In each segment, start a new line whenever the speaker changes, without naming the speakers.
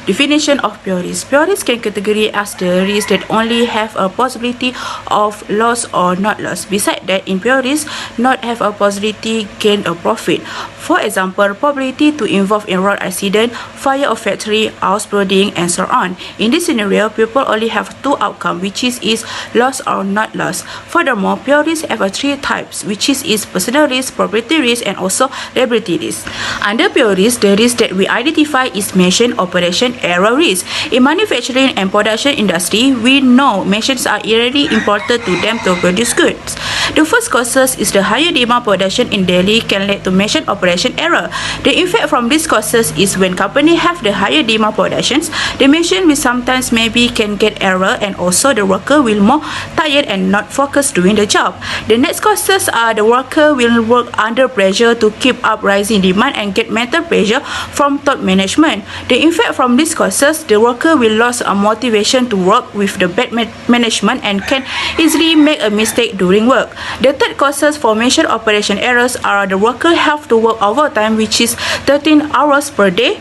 Definition of pure risk. Pure risk can categorize as the risk that only have a possibility of loss or not loss. Besides that, in pure risk, not have a possibility gain a profit. For example, probability to involve in road accident, fire of factory, house flooding, and so on. In this scenario, people only have two outcomes, which is loss or not loss. Furthermore, pure risk have three types, which is personal risk, property risk, and also liability risk. Under pure risk, the risk that we identify is machine operation error risk. In manufacturing and production industry, we know machines are really important to them to produce goods. The first causes is the higher demand production in Delhi can lead to machine operation error. The effect from these causes is when company have the higher demand productions, the machine will sometimes maybe can get error, and also the worker will more tired and not focus doing the job. The next causes are the worker will work under pressure to keep up rising demand and get mental pressure from top management. The effect from these causes, the worker will lose a motivation to work with the bad management and can easily make a mistake during work. The third causes for machine operation errors are the worker have to work overtime, which is 13 hours per day,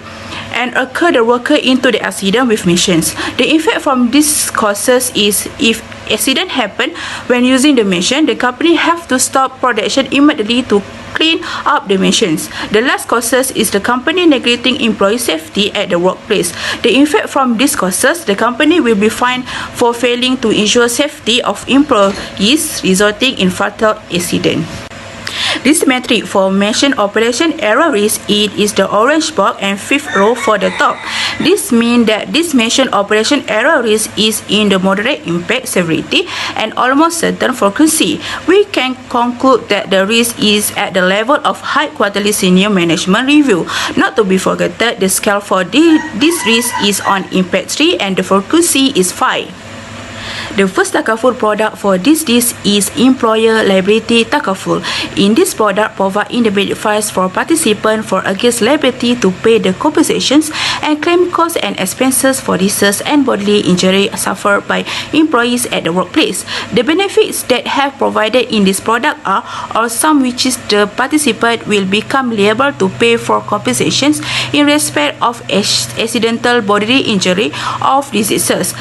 and occur the worker into the accident with machines. The effect from these causes is if accident happen when using the machine, the company have to stop production immediately to clean up the machines. The last causes is the company neglecting employee safety at the workplace. The effect from these causes, the company will be fined for failing to ensure safety of employees, resulting in fatal accident. This metric for machine operation error risk, it is the orange box and fifth row for the top. This means that this machine operation error risk is in the moderate impact severity and almost certain frequency. We can conclude that the risk is at the level of high quarterly senior management review. Not to be forgotten, the scale for this risk is on impact 3 and the frequency is 5. The first takaful product for this list is employer liability takaful. In this product, provide independent files for participants for against liability to pay the compensations and claim costs and expenses for disease and bodily injury suffered by employees at the workplace. The benefits that have provided in this product are some which is the participant will become liable to pay for compensations in respect of accidental bodily injury of diseases.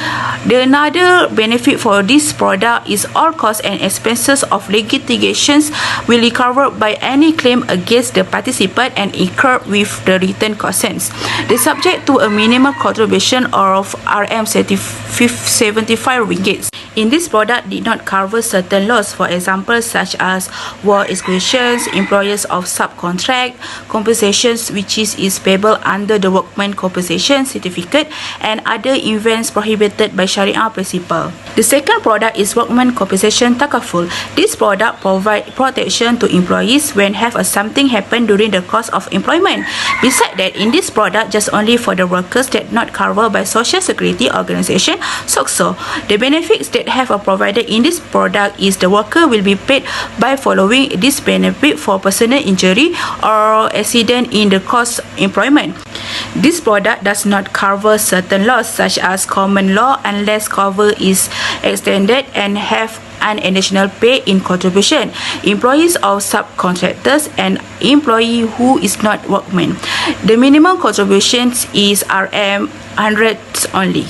The another benefit for this product is all costs and expenses of litigations will be covered by any claim against the participant and incurred with the return consents. They subject to a minimum contribution of RM75 ringgit. In this product did not cover certain laws, for example, such as war exclusions, employers of subcontract, compensations which is payable under the Workman Compensation Certificate, and other events prohibited by Sharia principle. The second product is Workman Compensation Takaful. This product provides protection to employees when have something happen during the course of employment. Besides that, in this product, just only for the workers that not covered by Social Security Organization, SOCSO. The benefits that have provided in this product is the worker will be paid by following this benefit for personal injury or accident in the course of employment. This product does not cover certain laws such as common law unless cover is extended and have an additional pay in contribution, employees of subcontractors, and employee who is not workman. The minimum contributions is RM100 only.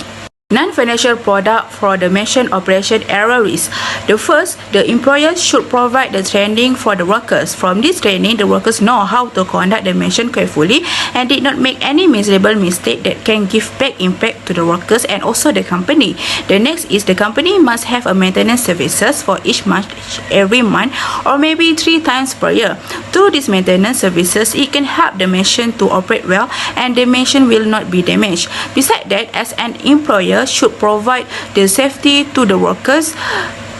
Non-financial product for the machine operation error risk. The first, the employer should provide the training for the workers. From this training, the workers know how to conduct the machine carefully and did not make any miserable mistake that can give back impact to the workers and also the company. The next is the company must have a maintenance services for each month, every month, or maybe 3 times per year. Through these maintenance services, it can help the machine to operate well and the machine will not be damaged. Besides that, as an employer should provide the safety to the workers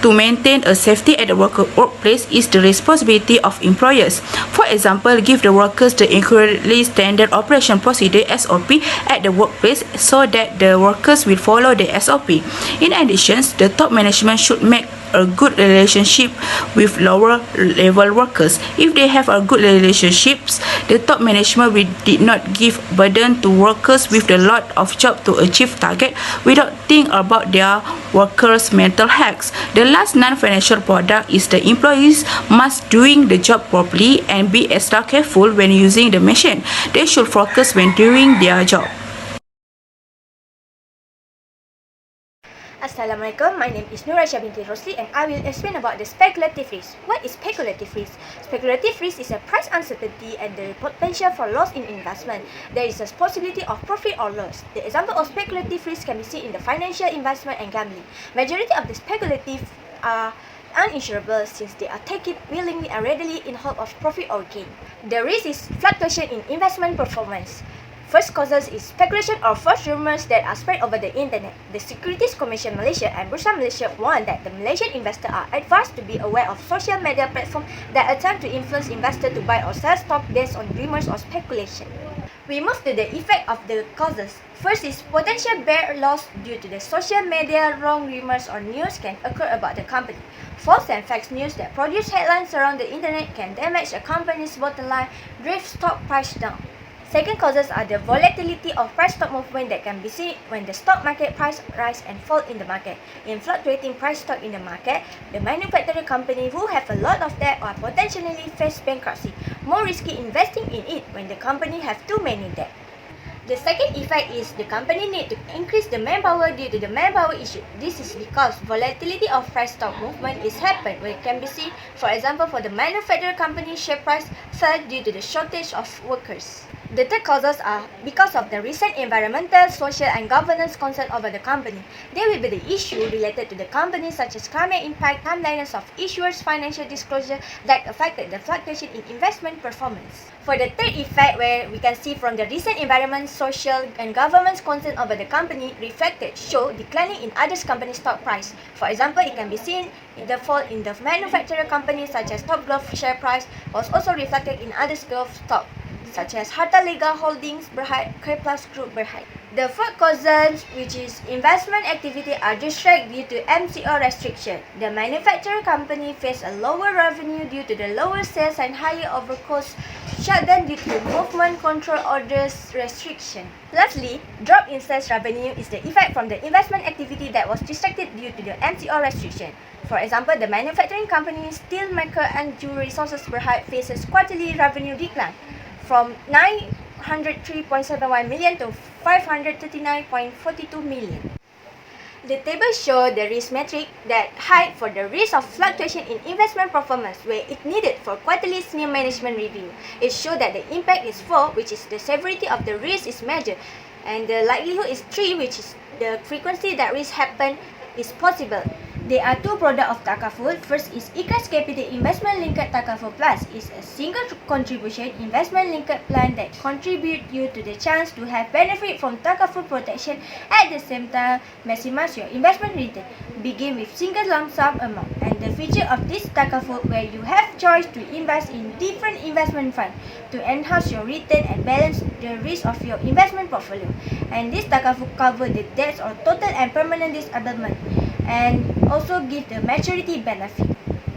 To maintain a safety at the workplace is the responsibility of employers. For example, give the workers the incredibly standard operation procedure (SOP) at the workplace so that the workers will follow the SOP. In addition, the top management should make a good relationship with lower level workers. If they have a good relationships, the top management will did not give burden to workers with a lot of job to achieve target without think about their workers' mental health. The last non-financial product is the employees must doing the job properly and be extra careful when using the machine. They should focus when doing their job.
Assalamualaikum, my name is NURAISHAH binti ROSLI and I will explain about the speculative risk. What is speculative risk? Speculative risk is a price uncertainty and the potential for loss in investment. There is a possibility of profit or loss. The example of speculative risk can be seen in the financial investment and gambling. Majority of the speculative are uninsurable since they are taken willingly and readily in hope of profit or gain. The risk is fluctuation in investment performance. First causes is speculation or false rumors that are spread over the internet. The Securities Commission Malaysia and Bursa Malaysia warn that the Malaysian investors are advised to be aware of social media platforms that attempt to influence investors to buy or sell stock based on rumors or speculation. We move to the effect of the causes. First is potential bear loss due to the social media. Wrong rumors or news can occur about the company. False and fake news that produce headlines around the internet can damage a company's bottom line, drive stock price down. Second causes are the volatility of price stock movement that can be seen when the stock market price rise and fall in the market. In fluctuating price stock in the market, the manufacturing company who have a lot of debt or potentially face bankruptcy. More risky investing in it when the company have too many debt. The second effect is the company need to increase the manpower due to the manpower issue. This is because volatility of price stock movement is happen when it can be seen, for example, for the manufacturer company share price fell due to the shortage of workers. The third causes are because of the recent environmental, social and governance concern over the company. There will be the issue related to the company such as climate impact, timelines of issuers' financial disclosure that affected the fluctuation in investment performance. For the third effect, where we can see from the recent environment, social and governance concern over the company reflected show declining in others company stock price. For example, it can be seen in the fall in the manufacturer companies such as Top Glove share price was also reflected in others glove stock, such as Harta Lega Holdings Berhad, K-Plus Group Berhad. The fourth causes, which is investment activity, are distracted due to MCO restriction. The manufacturer company face a lower revenue due to the lower sales and higher overcost shutdown due to movement control orders restriction. Lastly, drop in sales revenue is the effect from the investment activity that was distracted due to the MCO restriction. For example, the manufacturing company Steelmaker and Jewelry Resources Berhad faces quarterly revenue decline from 903.71 million to 539.42 million. The table shows the risk metric that hide for the risk of fluctuation in investment performance where it needed for quarterly senior management review. It shows that the impact is 4, which is the severity of the risk is measured, and the likelihood is 3, which is the frequency that risk happen is possible. There are two products of Takaful. First is Ikhlas Capital Investment Linked Takaful Plus. Is a single contribution investment linked plan that contribute you to the chance to have benefit from Takaful protection at the same time maximize your investment return. Begin with single lump sum amount, and the feature of this Takaful where you have choice to invest in different investment funds to enhance your return and balance the risk of your investment portfolio. And this Takaful cover the debts or total and permanent disablement, and also give the maturity benefit.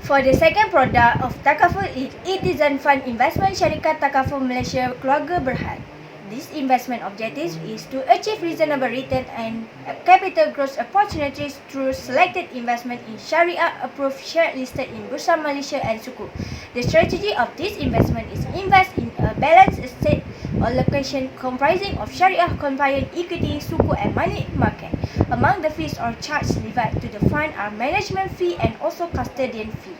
For the second product of Takaful is RIDZAN Fund Investment Syarikat Takaful Malaysia Keluarga Berhad. This investment objective is to achieve reasonable return and capital growth opportunities through selected investment in Sharia-approved share listed in Bursa Malaysia and Sukuk. The strategy of this investment is invest in a balanced asset allocation comprising of Sharia-compliant equity, Sukuk and money market. Among the fees or charges levied to the fund are management fee and also custodian fee.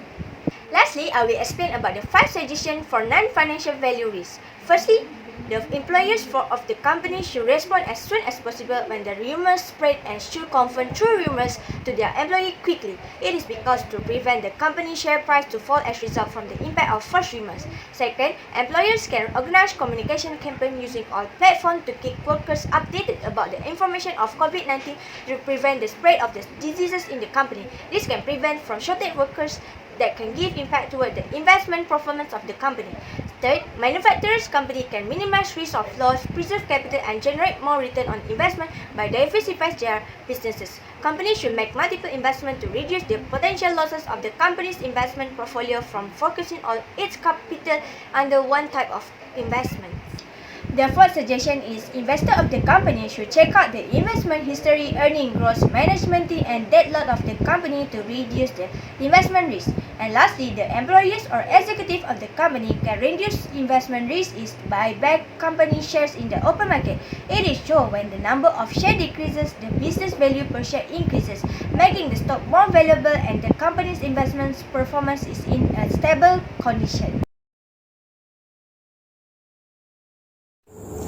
Lastly, I will explain about the 5 suggestions for non-financial value risk. Firstly, The employers of the company should respond as soon as possible when the rumors spread and should confirm true rumors to their employee quickly. It is because to prevent the company share price to fall as result from the impact of false rumors. Second, employers can organize communication campaign using all platforms to keep workers updated about the information of COVID-19 to prevent the spread of the diseases in the company. This can prevent from shortage workers that can give impact toward the investment performance of the company. Third, manufacturers company can minimize risk of loss, preserve capital and generate more return on investment by diversifying their businesses. Companies should make multiple investments to reduce the potential losses of the company's investment portfolio from focusing on its capital under one type of investment. The fourth suggestion is investor of the company should check out the investment history, earning growth, management team and debt load of the company to reduce the investment risk. And lastly, the employees or executive of the company can reduce investment risk is buy back company shares in the open market. It is shown when the number of shares decreases, the business value per share increases, making the stock more valuable and the company's investment performance is in a stable condition.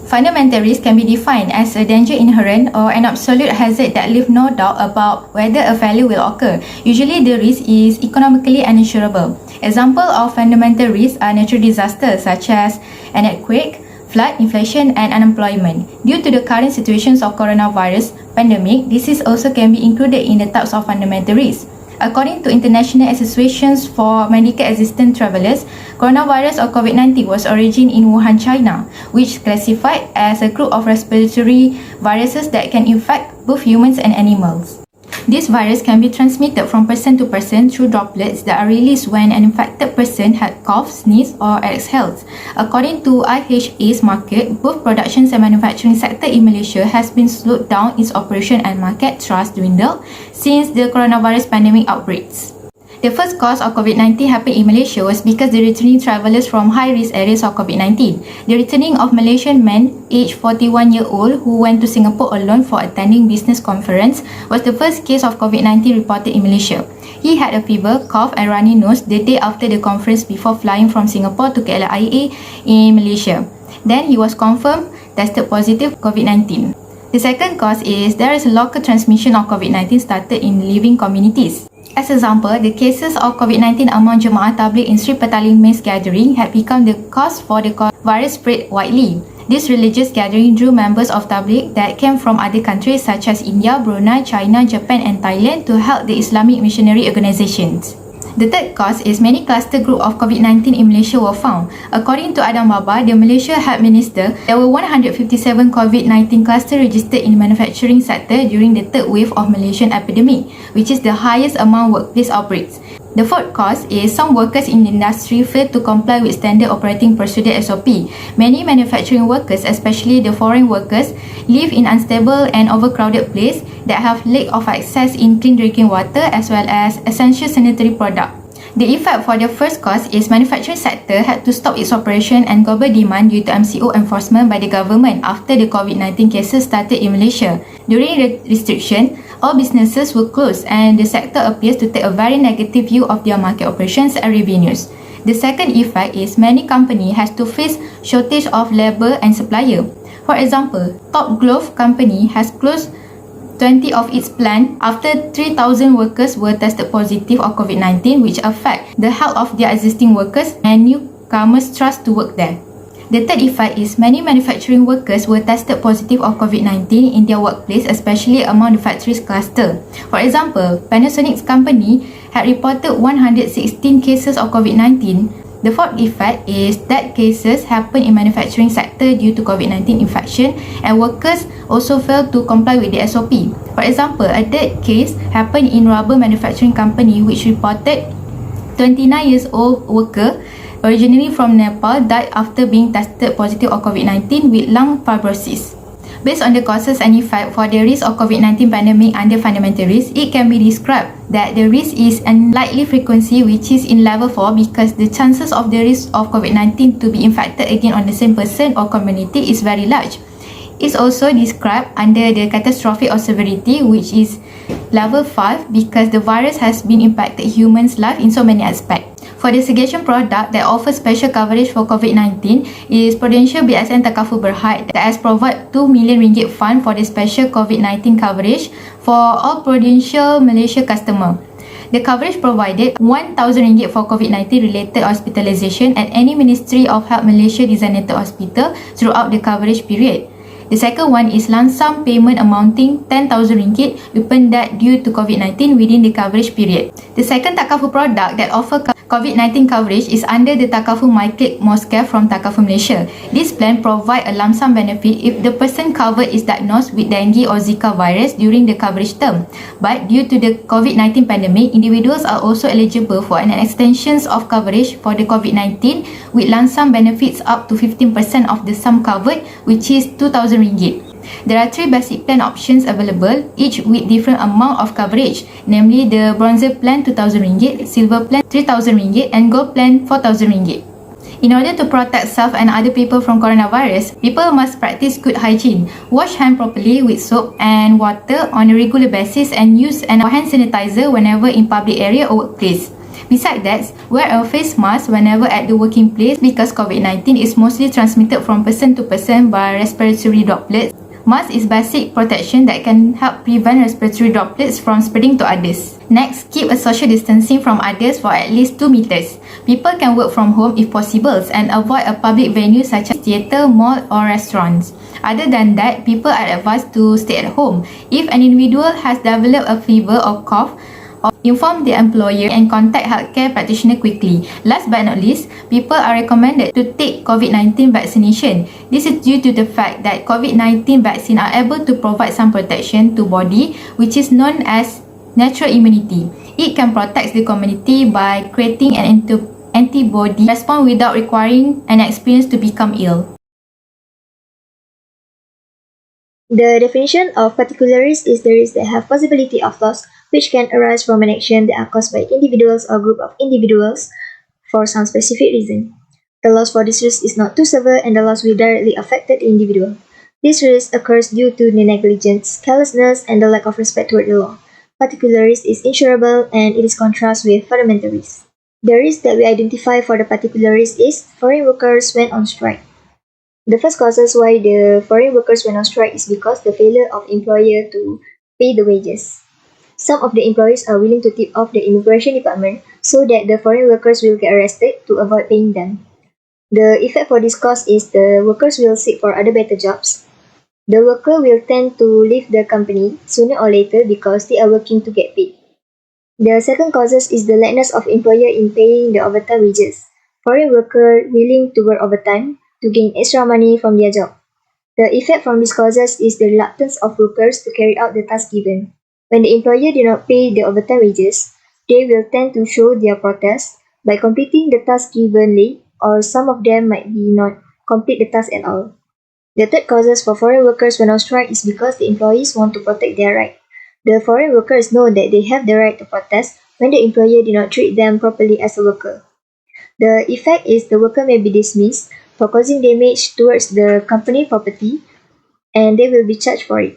Fundamental risk can be defined as a danger inherent or an absolute hazard that leaves no doubt about whether a failure will occur. Usually, the risk is economically uninsurable. Examples of fundamental risks are natural disasters such as an earthquake, flood, inflation, and unemployment. Due to the current situations of coronavirus pandemic, disease also can be included in the types of fundamental risks. According to International Associations for Medical Assistant Travelers, coronavirus or COVID-19 was originated in Wuhan, China, which classified as a group of respiratory viruses that can infect both humans and animals. This virus can be transmitted from person to person through droplets that are released when an infected person had cough, sneeze, or exhales. According to IHA's market, both production and manufacturing sector in Malaysia has been slowed down its operation and market trust dwindled since the coronavirus pandemic outbreaks. The first cause of COVID-19 happened in Malaysia was because the returning travellers from high-risk areas of COVID-19. The returning of Malaysian man aged 41-year-old who went to Singapore alone for attending business conference was the first case of COVID-19 reported in Malaysia. He had a fever, cough and runny nose the day after the conference before flying from Singapore to KLIA in Malaysia. Then he was confirmed tested positive COVID-19. The second cause is there is a local transmission of COVID-19 started in living communities. As example, the cases of COVID-19 among Jemaah Tabligh in Sri Petaling Maize gathering had become the cause for the virus spread widely. This religious gathering drew members of Tabligh that came from other countries such as India, Brunei, China, Japan and Thailand to help the Islamic missionary organizations. The third cause is many cluster group of COVID-19 in Malaysia were found. According to Adam Baba, the Malaysia Health Minister, there were 157 COVID-19 clusters registered in the manufacturing sector during the third wave of Malaysian epidemic, which is the highest among workplace outbreaks. The fourth cause is some workers in the industry failed to comply with standard operating procedure SOP. Many manufacturing workers, especially the foreign workers, live in unstable and overcrowded places that have lack of access in clean drinking water as well as essential sanitary products. The effect for the first cause is manufacturing sector had to stop its operation and global demand due to MCO enforcement by the government after the COVID-19 cases started in Malaysia. During the restriction, all businesses were closed and the sector appears to take a very negative view of their market operations and revenues. The second effect is many companies has to face shortage of labor and supplier. For example, Top Glove company has closed 20 of its plant after 3,000 workers were tested positive of COVID-19, which affect the health of their existing workers and newcomers' trust to work there. The third effect is many manufacturing workers were tested positive of COVID-19 in their workplace, especially among the factories cluster. For example, Panasonic's company had reported 116 cases of COVID-19. The fourth effect is that cases happen in manufacturing sector due to COVID-19 infection and workers also failed to comply with the SOP. For example, a third case happened in rubber manufacturing company which reported 29-year-old worker originally from Nepal died after being tested positive of COVID-19 with lung fibrosis. Based on the causes and effect for the risk of COVID-19 pandemic under fundamental risk, it can be described that the risk is unlikely frequency which is in level 4 because the chances of the risk of COVID-19 to be infected again on the same person or community is very large. It's also described under the catastrophic or severity which is level 5 because the virus has been impacted humans' life in so many aspects. For the segregation product that offers special coverage for COVID-19 is Prudential BSN Takaful Berhad that has provided 2 million ringgit fund for the special COVID-19 coverage for all Prudential Malaysia customer. The coverage provided 1,000 ringgit for COVID-19 related hospitalisation at any Ministry of Health Malaysia designated hospital throughout the coverage period. The second one is lump sum payment amounting 10,000 ringgit upon death due to COVID-19 within the coverage period. The second Takaful product that offer COVID-19 coverage is under the Takaful MyClick Moscare from Takaful Malaysia. This plan provides a lump sum benefit if the person covered is diagnosed with dengue or Zika virus during the coverage term. But due to the COVID-19 pandemic, individuals are also eligible for an extension of coverage for the COVID-19 with lump sum benefits up to 15% of the sum covered, which is 2,000 ringgit. There are 3 basic plan options available, each with different amount of coverage, namely the Bronze Plan 2,000 ringgit, Silver Plan 3,000 ringgit and Gold Plan 4,000 ringgit. In order to protect self and other people from coronavirus, people must practice good hygiene, wash hand properly with soap and water on a regular basis and use an hand sanitizer whenever in public area or workplace. Besides that, wear a face mask whenever at the working place because COVID-19 is mostly transmitted from person to person by respiratory droplets. Mask is basic protection that can help prevent respiratory droplets from spreading to others. Next, keep a social distancing from others for at least 2 meters. People can work from home if possible and avoid a public venue such as theatre, mall or restaurants. Other than that, people are advised to stay at home. If an individual has developed a fever or cough, inform the employer and contact healthcare practitioner quickly. Last but not least, people are recommended to take COVID-19 vaccination. This is due to the fact that COVID-19 vaccine are able to provide some protection to body, which is known as natural immunity. It can protect the community by creating an antibody response without requiring an experience to become ill.
The definition of particular risk is the risk that have possibility of loss which can arise from an action that are caused by individuals or group of individuals for some specific reason. The loss for this risk is not too severe and the loss will directly affect the individual. This risk occurs due to the negligence, carelessness, and the lack of respect toward the law. Particular risk is insurable and it is contrast with fundamental risk. The risk that we identify for the particular risk is foreign workers went on strike. The first causes why the foreign workers went on strike is because the failure of employer to pay the wages. Some of the employees are willing to tip off the immigration department so that the foreign workers will get arrested to avoid paying them. The effect for this cause is the workers will seek for other better jobs. The worker will tend to leave the company sooner or later because they are working to get paid. The second causes is the lackness of employer in paying the overtime wages. Foreign worker willing to work overtime to gain extra money from their job. The effect from these causes is the reluctance of workers to carry out the task given. When the employer did not pay the overtime wages, they will tend to show their protest by completing the task given late, or some of them might be not complete the task at all. The third causes for foreign workers when on strike is because the employees want to protect their right. The foreign workers know that they have the right to protest when the employer did not treat them properly as a worker. The effect is the worker may be dismissed for causing damage towards the company property and they will be charged for it.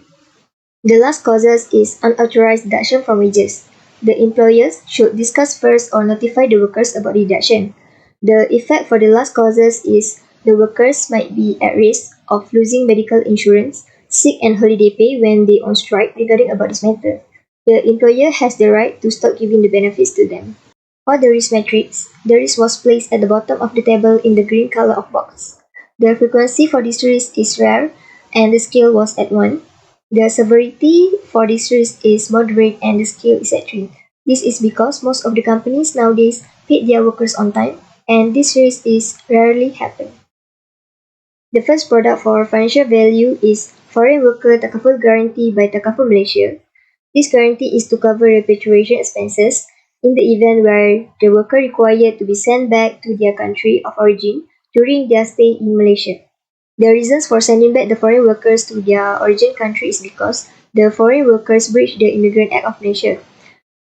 The last causes is unauthorized deduction from wages. The employers should discuss first or notify the workers about the deduction. The effect for the last causes is the workers might be at risk of losing medical insurance, sick and holiday pay when they on strike regarding about this matter. The employer has the right to stop giving the benefits to them. For the risk matrix, the risk was placed at the bottom of the table in the green color of box. The frequency for this risk is rare and the scale was at 1. The severity for this risk is moderate and the scale is at 3. This is because most of the companies nowadays pay their workers on time and this risk is rarely happen. The first product for financial value is Foreign Worker Takaful Guarantee by Takaful Malaysia. This guarantee is to cover repatriation expenses in the event where the worker required to be sent back to their country of origin during their stay in Malaysia. The reasons for sending back the foreign workers to their origin country is because the foreign workers breached the Immigrant Act of Malaysia.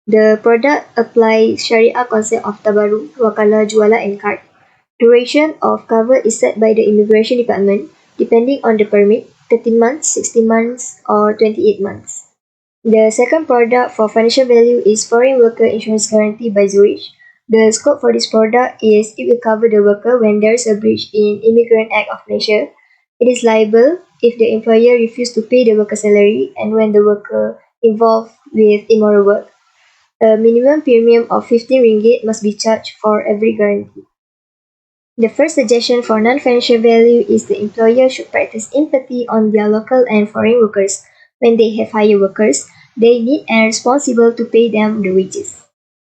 The product applies Sharia concept of tabarru, wakalah, jualah and card. Duration of cover is set by the Immigration Department depending on the permit, 13 months, 16 months or 28 months. The second product for financial value is Foreign Worker Insurance Guarantee by Zurich. The scope for this product is it will cover the worker when there is a breach in Immigrant Act of Malaysia. It is liable if the employer refuses to pay the worker salary and when the worker involved with immoral work. A minimum premium of 15 ringgit must be charged for every guarantee. The first suggestion for non-financial value is the employer should practice empathy on their local and foreign workers. When they have hired workers, they need and are responsible to pay them the wages.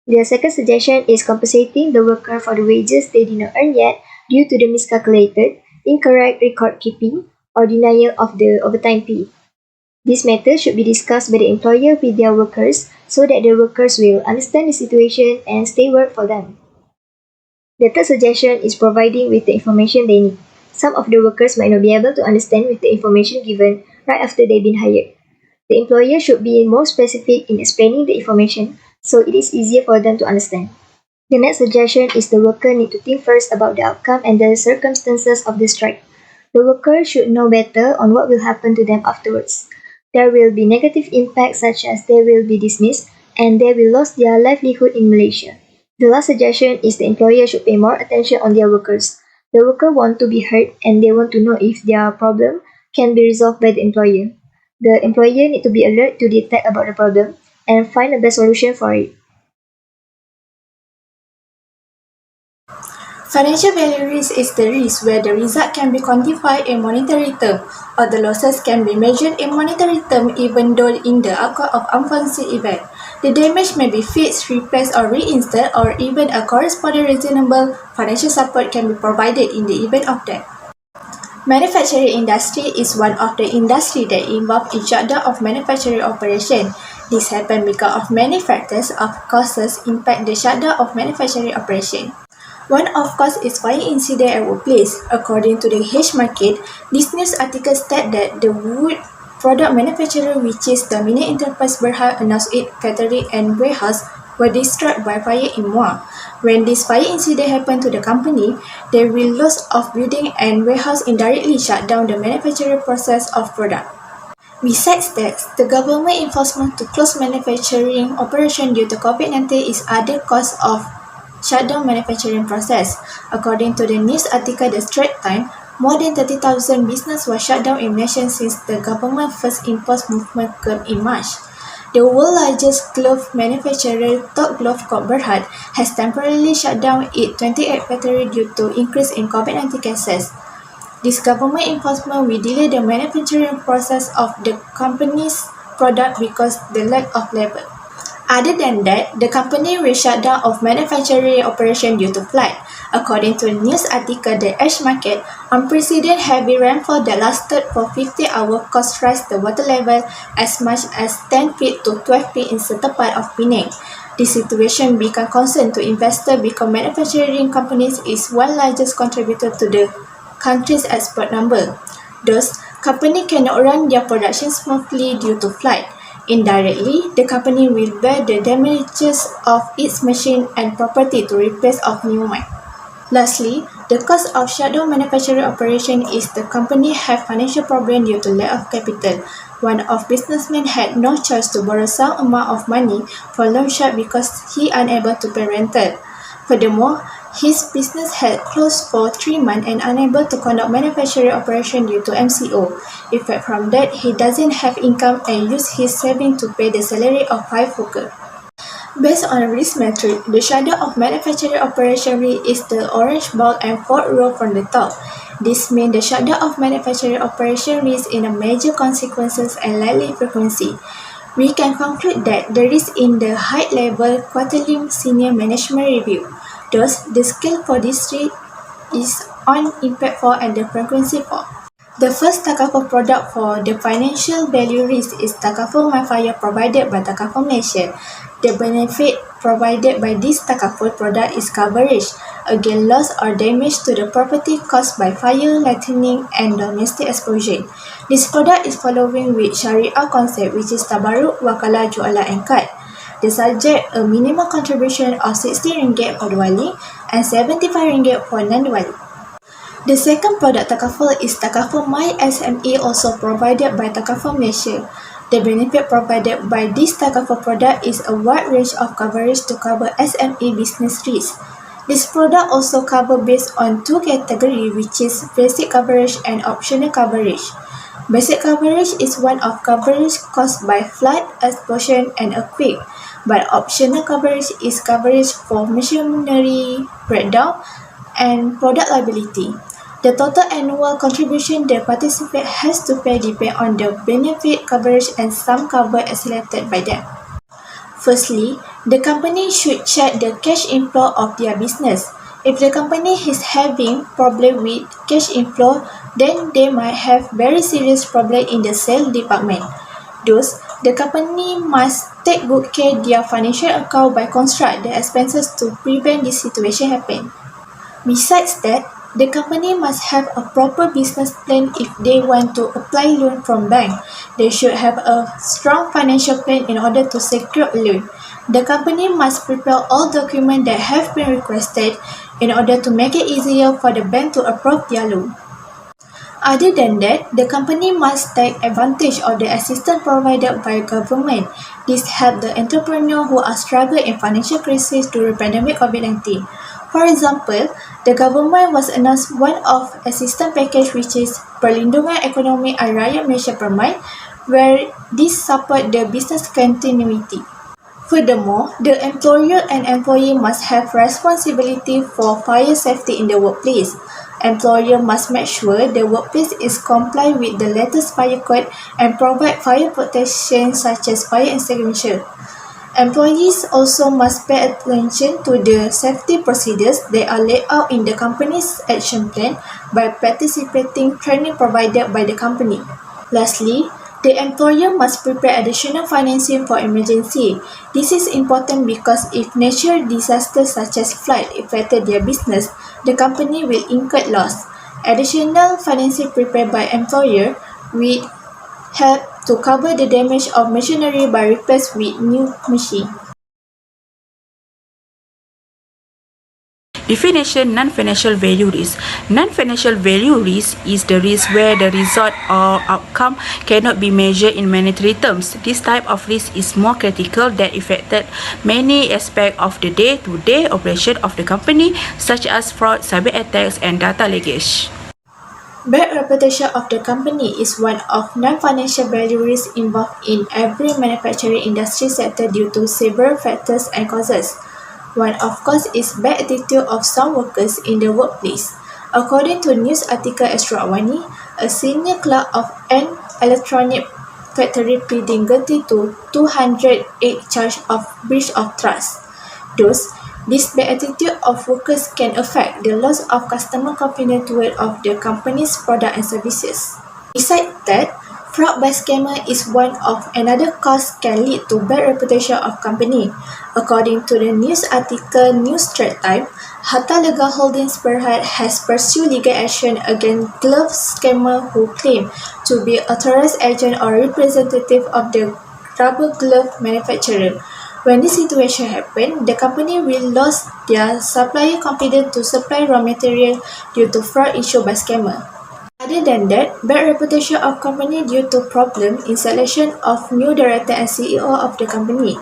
The second suggestion is compensating the worker for the wages they did not earn yet due to the miscalculated, incorrect record keeping, or denial of the overtime pay. This matter should be discussed by the employer with their workers so that the workers will understand the situation and stay work for them. The third suggestion is providing with the information they need. Some of the workers might not be able to understand with the information given right after they've been hired. The employer should be more specific in explaining the information so it is easier for them to understand. The next suggestion is the worker need to think first about the outcome and the circumstances of the strike. The worker should know better on what will happen to them afterwards. There will be negative impacts such as they will be dismissed and they will lose their livelihood in Malaysia. The last suggestion is the employer should pay more attention on their workers. The worker want to be heard and they want to know if their problem can be resolved by the employer. The employer need to be alert to detect about the problem and find the best solution for it.
Financial value risk is the risk where the result can be quantified in monetary term or the losses can be measured in monetary term even though in the outcome of unforeseen event. The damage may be fixed, replaced or reinstalled or even a corresponding reasonable financial support can be provided in the event of that. Manufacturing industry is one of the industry that involve in shutdown of manufacturing operation. This happens because of many factors of causes impact the shutdown of manufacturing operation. One of course is fire incident at workplace. According to the AHMAD, this news article states that the wood product manufacturer which is the Dominant Enterprise Berhad announced its factory and warehouse were destroyed by fire in Muar. When this fire incident happened to the company, they will loss of building and warehouse indirectly shut down the manufacturing process of product. Besides that, the government enforcement to close manufacturing operation due to COVID-19 is other cause of shutdown manufacturing process. According to the news article The Strait Time, more than 30,000 businesses were shut down in Malaysia since the government first imposed movement curb in March. The world's largest glove manufacturer, Top Glove Corp Berhad, has temporarily shut down its 28 factories due to increase in COVID-19 cases. This government enforcement will delay the manufacturing process of the company's product because the lack of labor. Other than that, the company will shut down of manufacturing operation due to flood. According to a news article, the AHMAD, unprecedented heavy rainfall that lasted for 50 hours caused rise the water level as much as 10 feet to 12 feet in certain part of Penang. This situation became concern to investors because manufacturing companies is one largest contributor to the country's export number. Thus, companies cannot run their production smoothly due to flood. Indirectly, the company will bear the damages of its machine and property to replace of new mine. Lastly, the cost of shutdown manufacturing operation is the company have financial problem due to lack of capital. One of businessmen had no choice to borrow some amount of money for loan shark because he unable to pay rental. Furthermore, his business had closed for 3 months and unable to conduct manufacturing operation due to MCO. Effect from that, he doesn't have income and use his savings to pay the salary of 5 workers. Based on risk metric, the shutdown of manufacturing operation is the orange bar and 4th row from the top. This means the shutdown of manufacturing operation is in a major consequences and likely frequency. We can conclude that the risk in the high-level quarterly senior management review. Thus, the scale for this risk is on impact for and the frequency for. The first takaful product for the financial value risk is takaful manfaat provided by Takaful Malaysia. The benefit provided by this takaful product is coverage against loss or damage to the property caused by fire, lightning, and domestic explosion. This product is following with Sharia concept which is tabarruk, wakalah, jualah, and kad. They subject a minimum contribution of RM60 for Diwali and RM75 for non-Diwali. The second product takaful is takaful My SME also provided by Takaful Malaysia. The benefit provided by this type of a product is a wide range of coverage to cover SME business risk. This product also covers based on two categories, which is basic coverage and optional coverage. Basic coverage is one of coverage caused by flood, explosion, and earthquake, but optional coverage is coverage for machinery breakdown and product liability. The total annual contribution the participant has to pay depends on the benefit coverage and sum cover as selected by them. Firstly, the company should check the cash inflow of their business. If the company is having problem with cash inflow, then they might have very serious problem in the sales department. Thus, the company must take good care of their financial account by construct the expenses to prevent this situation happen. Besides that, the company must have a proper business plan if they want to apply loan from bank. They should have a strong financial plan in order to secure a loan. The company must prepare all documents that have been requested in order to make it easier for the bank to approve their loan. Other than that, the company must take advantage of the assistance provided by government. This helps the entrepreneurs who are struggling in financial crisis during pandemic COVID-19. For example, the government was announced one of assistance package which is Perlindungan Ekonomi Rakyat Malaysia Permai, where this support the business continuity. Furthermore, the employer and employee must have responsibility for fire safety in the workplace. Employer must make sure the workplace is comply with the latest fire code and provide fire protection such as fire extinguisher. Employees also must pay attention to the safety procedures that are laid out in the company's action plan by participating training provided by the company. Lastly, the employer must prepare additional financing for emergency. This is important because if natural disasters such as flood affected their business, the company will incur loss. Additional financing prepared by employer will help to cover the damage of machinery by repairs with new machine.
Definition non-financial value risk. Non-financial value risk is the risk where the result or outcome cannot be measured in monetary terms. This type of risk is more critical that affected many aspects of the day-to-day operation of the company, such as fraud, cyber attacks, and data leakage.
Bad reputation of the company is one of non-financial value risks involved in every manufacturing industry sector due to several factors and causes. One of course is bad attitude of some workers in the workplace. According to news article Astrawani, a senior clerk of an electronic factory pleading guilty to 208 charge of breach of trust. Thus, this bad attitude of workers can affect the loss of customer confidence toward of the company's product and services. Besides that, fraud by scammer is one of another cause can lead to bad reputation of company. According to the news article News Strait Time, Harta Lega Holdings Berhad has pursued legal action against glove scammer who claim to be authorized agent or representative of the rubber glove manufacturer. When this situation happens, the company will lose their supplier confidence to supply raw material due to fraud issued by scammer. Other than that, bad reputation of company due to problem in selection of new director and CEO of the company.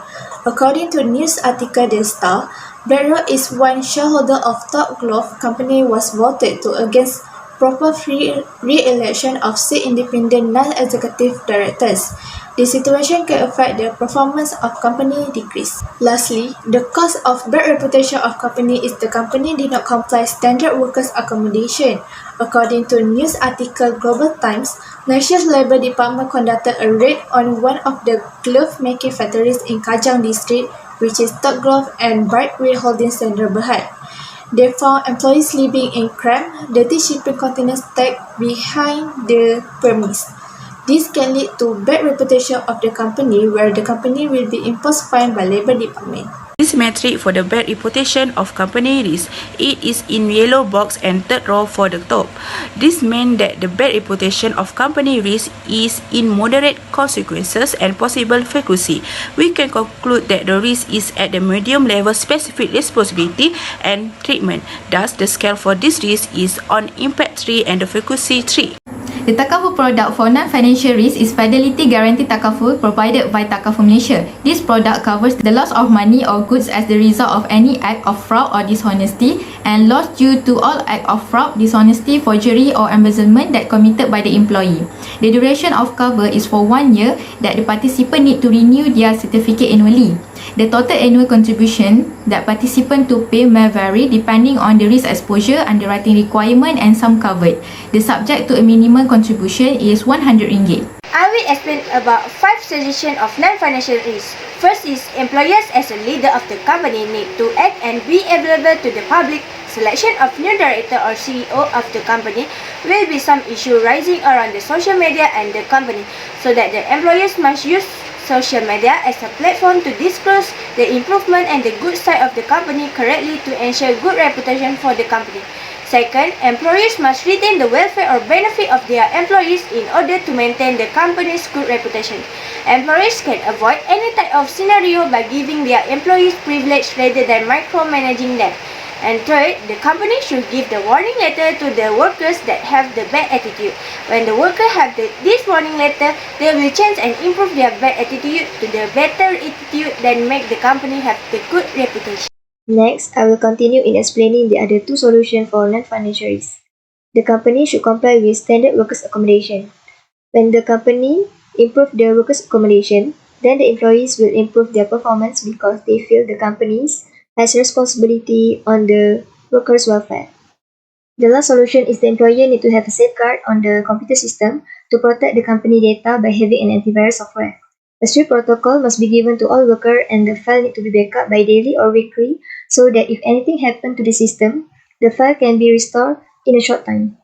According to news article The Star, Barrow is one shareholder of Top Glove company was voted to against proper free re-election of 6 independent non-executive directors. The situation can affect the performance of company decrease. Lastly, the cause of bad reputation of company is the company did not comply standard workers accommodation. According to news article Global Times, Malaysia's Labour Department conducted a raid on one of the glove making factories in Kajang district, which is Top Glove and Brightway Holding Center Berhad. They found employees living in cramped, dirty shipping containers stacked behind the premise. This can lead to bad reputation of the company, where the company will be imposed fine by Labour Department.
This metric for the bad reputation of company risk, it is in yellow box and third row for the top. This means that the bad reputation of company risk is in moderate consequences and possible frequency. We can conclude that the risk is at the medium level specific responsibility and treatment. Thus, the scale for this risk is on impact 3 and the frequency 3.
The takaful product for non-financial risk is Fidelity Guarantee Takaful provided by Takaful Malaysia. This product covers the loss of money or goods as the result of any act of fraud or dishonesty and loss due to all act of fraud, dishonesty, forgery or embezzlement that committed by the employee. The duration of cover is for 1 year that the participant need to renew their certificate annually. The total annual contribution that participant to pay may vary depending on the risk exposure, underwriting requirement and sum covered. The subject to a minimum contribution is RM100.
I will explain about 5 suggestions of non-financial risk. First is employers as a leader of the company need to act and be available to the public. Selection of new director or CEO of the company will be some issue rising around the social media and the company, so that the employers must use social media as a platform to disclose the improvement and the good side of the company correctly to ensure good reputation for the company. Second, employers must retain the welfare or benefit of their employees in order to maintain the company's good reputation. Employers can avoid any type of scenario by giving their employees privilege rather than micromanaging them. And third, the company should give the warning letter to the workers that have the bad attitude. When the workers have this warning letter, they will change and improve their bad attitude to the better attitude that make the company have the good reputation.
Next, I will continue in explaining the other 2 solutions for non-financial risk. The company should comply with standard workers' accommodation. When the company improves their workers' accommodation, then the employees will improve their performance because they feel the company has responsibility on the workers' welfare. The last solution is the employer need to have a safeguard on the computer system to protect the company data by having an antivirus software. A strict protocol must be given to all workers and the file need to be backed up by daily or weekly so that if anything happens to the system, the file can be restored in a short time.